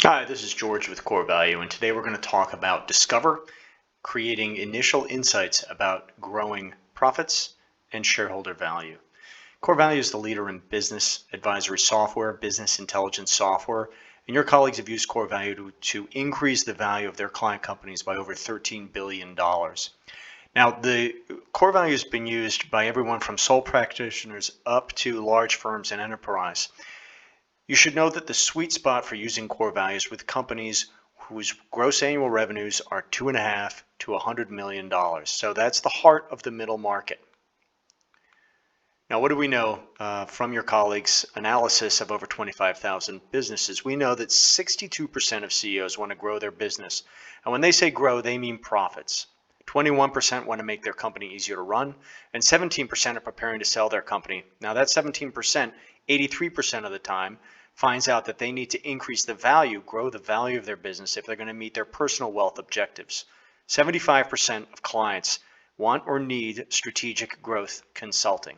Hi, this is George with CoreValue, and today we're going to talk about Discover, creating initial insights about growing profits and shareholder value. CoreValue is the leader in business advisory software, business intelligence software, and your colleagues have used CoreValue to increase the value of their client companies by over $13 billion. Now, the CoreValue has been used by everyone from sole practitioners up to large firms and enterprise. You should know that the sweet spot for using CoreValue is with companies whose gross annual revenues are $2.5 to $100 million. So that's the heart of the middle market. Now, what do we know from your colleagues' analysis of over 25,000 businesses? We know that 62% of CEOs want to grow their business. And when they say grow, they mean profits. 21% want to make their company easier to run, and 17% are preparing to sell their company. Now, that 17%, 83% of the time, finds out that they need to increase the value, grow the value of their business if they're going to meet their personal wealth objectives. 75% of clients want or need strategic growth consulting.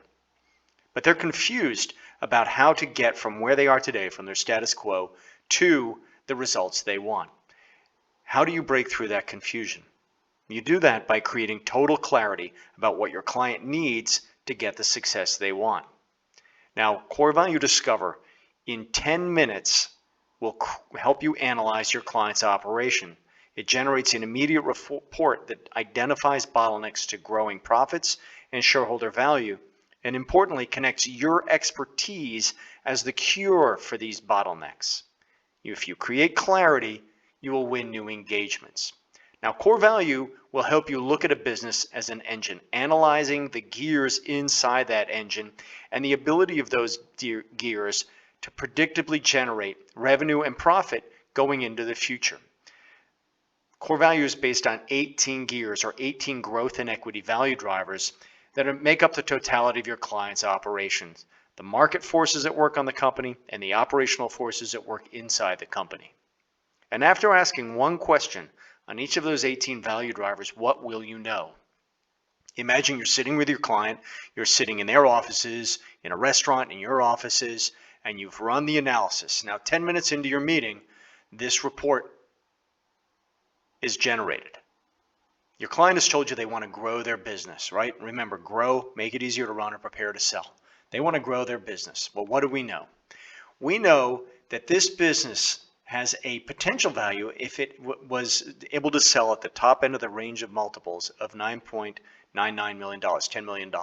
But they're confused about how to get from where they are today, from their status quo, to the results they want. How do you break through that confusion? You do that by creating total clarity about what your client needs to get the success they want. Now, CoreValue Discover in 10 minutes will help you analyze your client's operation. It generates an immediate report that identifies bottlenecks to growing profits and shareholder value, and importantly connects your expertise as the cure for these bottlenecks. If you create clarity, you will win new engagements. Now, CoreValue will help you look at a business as an engine, analyzing the gears inside that engine and the ability of those gears to predictably generate revenue and profit going into the future. CoreValue is based on 18 gears, or 18 growth and equity value drivers that make up the totality of your client's operations, the market forces at work on the company and the operational forces at work inside the company. And after asking one question on each of those 18 value drivers, what will you know? Imagine you're sitting with your client, you're sitting in their offices, in a restaurant, in your offices, and you've run the analysis. Now, 10 minutes into your meeting, this report is generated. Your client has told you they want to grow their business, right? Remember, grow, make it easier to run, or prepare to sell. They want to grow their business. Well, what do we know? We know that this business has a potential value if it was able to sell at the top end of the range of multiples of $9.99 million, $10 million.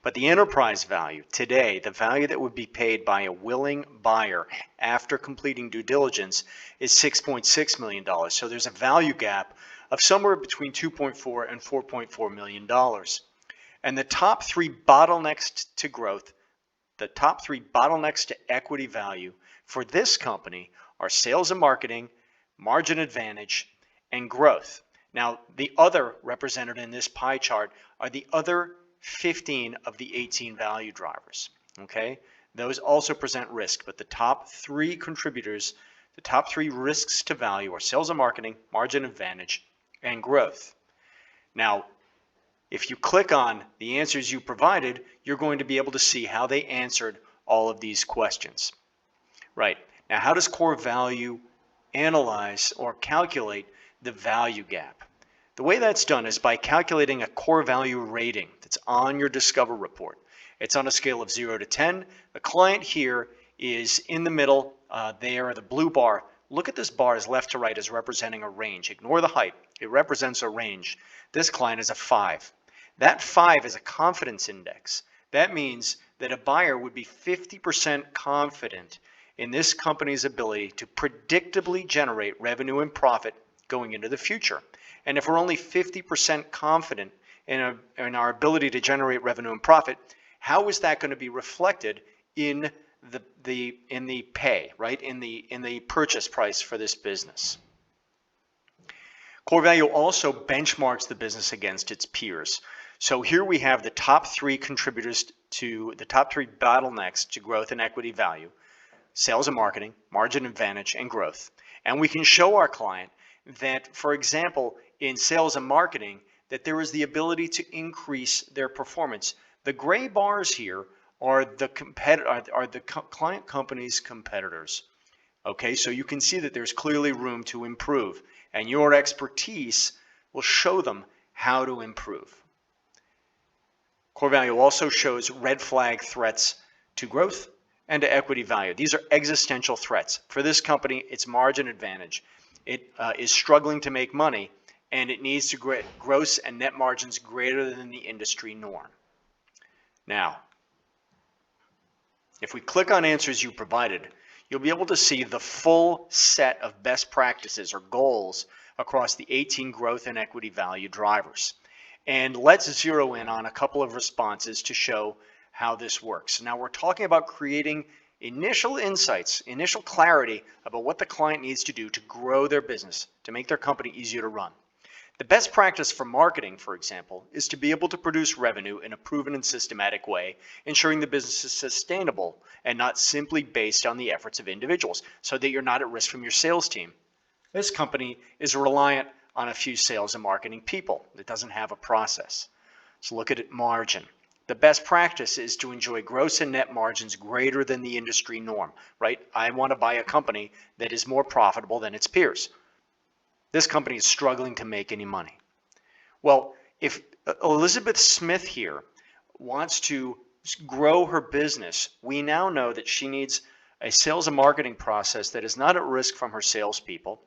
But the enterprise value today, the value that would be paid by a willing buyer after completing due diligence, is $6.6 million. So there's a value gap of somewhere between $2.4 and $4.4 million. And the top three bottlenecks to growth, the top three bottlenecks to equity value for this company are sales and marketing, margin advantage, and growth. Now, the other represented in this pie chart are the other 15 of the 18 value drivers, okay? Those also present risk, but the top three contributors, the top three risks to value are sales and marketing, margin advantage, and growth. Now, if you click on the answers you provided, you're going to be able to see how they answered all of these questions. Right. Now, how does CoreValue analyze or calculate the value gap? The way that's done is by calculating a CoreValue rating that's on your Discover report. It's on a scale of 0 to 10. The client here is in the middle. There, the blue bar. Look at this bar as left to right as representing a range. Ignore the height. It represents a range. This client is a 5. That 5 is a confidence index. That means that a buyer would be 50% confident in this company's ability to predictably generate revenue and profit going into the future. And if we're only 50% confident in our ability to generate revenue and profit, how is that going to be reflected in the pay, right? In the purchase price for this business? CoreValue also benchmarks the business against its peers. So here we have the top three contributors to the top three bottlenecks to growth and equity value: sales and marketing, margin advantage, and growth. And we can show our client that, for example, in sales and marketing, that there is the ability to increase their performance. The gray bars here are the client company's competitors. Okay, so you can see that there's clearly room to improve, and your expertise will show them how to improve. CoreValue also shows red flag threats to growth and to equity value. These are existential threats. For this company, it's margin advantage. It is struggling to make money, and it needs to gross and net margins greater than the industry norm. Now, if we click on answers you provided, you'll be able to see the full set of best practices or goals across the 18 growth and equity value drivers. And let's zero in on a couple of responses to show how this works. Now we're talking about creating initial insights, initial clarity about what the client needs to do to grow their business, to make their company easier to run. The best practice for marketing, for example, is to be able to produce revenue in a proven and systematic way, ensuring the business is sustainable and not simply based on the efforts of individuals, so that you're not at risk from your sales team. This company is reliant on a few sales and marketing people. It doesn't have a process. So look at margin. The best practice is to enjoy gross and net margins greater than the industry norm, right? I want to buy a company that is more profitable than its peers. This company is struggling to make any money. Well, if Elizabeth Smith here wants to grow her business, we now know that she needs a sales and marketing process that is not at risk from her salespeople,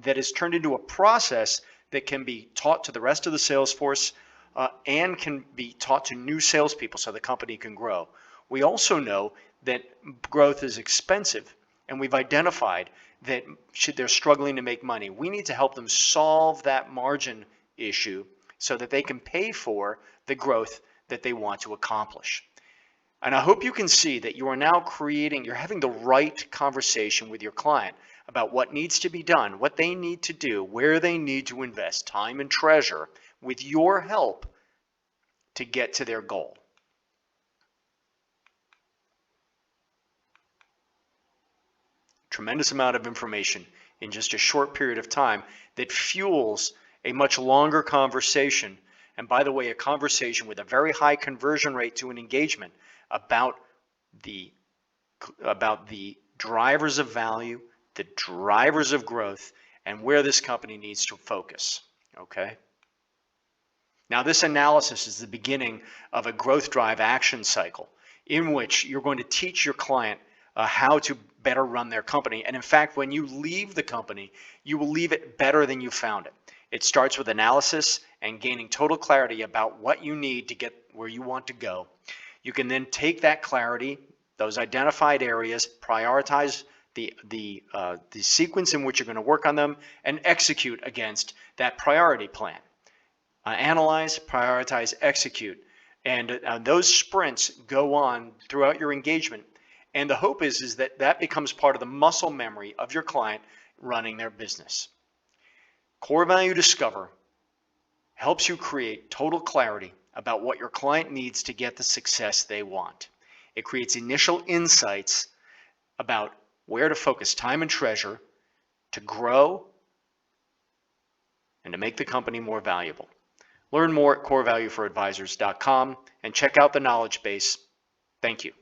that is turned into a process that can be taught to the rest of the sales force and can be taught to new salespeople so the company can grow. We also know that growth is expensive, and we've identified that they're struggling to make money. We need to help them solve that margin issue so that they can pay for the growth that they want to accomplish. And I hope you can see that you are now you're having the right conversation with your client about what needs to be done, what they need to do, where they need to invest time and treasure with your help to get to their goal. Tremendous amount of information in just a short period of time that fuels a much longer conversation. And by the way, a conversation with a very high conversion rate to an engagement about the drivers of value, the drivers of growth, and where this company needs to focus. Okay? Now, this analysis is the beginning of a growth drive action cycle in which you're going to teach your client how to better run their company. And in fact, when you leave the company, you will leave it better than you found it. It starts with analysis and gaining total clarity about what you need to get where you want to go. You can then take that clarity, those identified areas, prioritize the sequence in which you're going to work on them, and execute against that priority plan. Analyze, prioritize, execute. And those sprints go on throughout your engagement. And the hope is that that becomes part of the muscle memory of your client running their business. CoreValue Discover helps you create total clarity about what your client needs to get the success they want. It creates initial insights about where to focus time and treasure to grow and to make the company more valuable. Learn more at CoreValueForAdvisors.com and check out the knowledge base. Thank you.